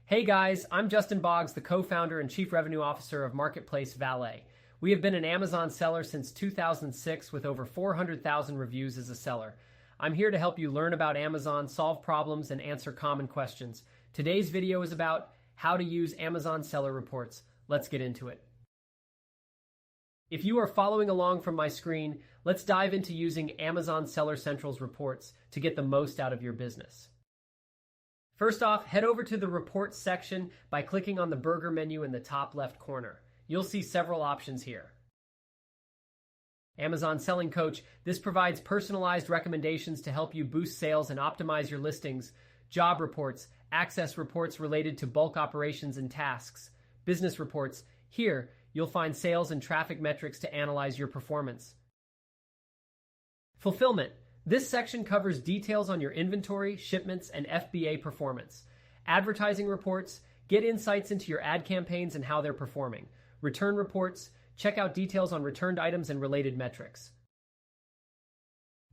Hey guys, I'm Justin Boggs, the co-founder and chief revenue officer of Marketplace Valet. We have been an Amazon seller since 2006 with over 400,000 reviews as a seller. I'm here to help you learn about Amazon, solve problems, and answer common questions. Today's video is about how to use Amazon seller reports. Let's get into it. If you are following along from my screen, let's dive into using Amazon Seller Central's reports to get the most out of your business. First off, head over to the Reports section by clicking on the burger menu in the top left corner. You'll see several options here. Amazon Selling Coach. This provides personalized recommendations to help you boost sales and optimize your listings. Job reports. Access reports related to bulk operations and tasks. Business reports. Here, you'll find sales and traffic metrics to analyze your performance. Fulfillment. This section covers details on your inventory, shipments, and FBA performance. Advertising reports. Get insights into your ad campaigns and how they're performing. Return reports. Check out details on returned items and related metrics.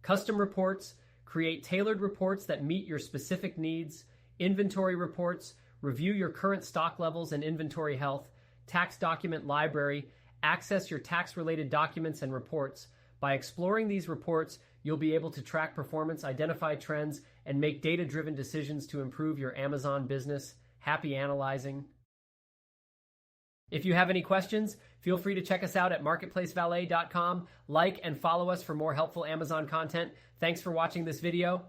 Custom reports. Create tailored reports that meet your specific needs. Inventory reports. Review your current stock levels and inventory health. Tax document library. Access your tax-related documents and reports. By exploring these reports, you'll be able to track performance, identify trends, and make data-driven decisions to improve your Amazon business. Happy analyzing. If you have any questions, feel free to check us out at marketplacevalet.com. Like and follow us for more helpful Amazon content. Thanks for watching this video.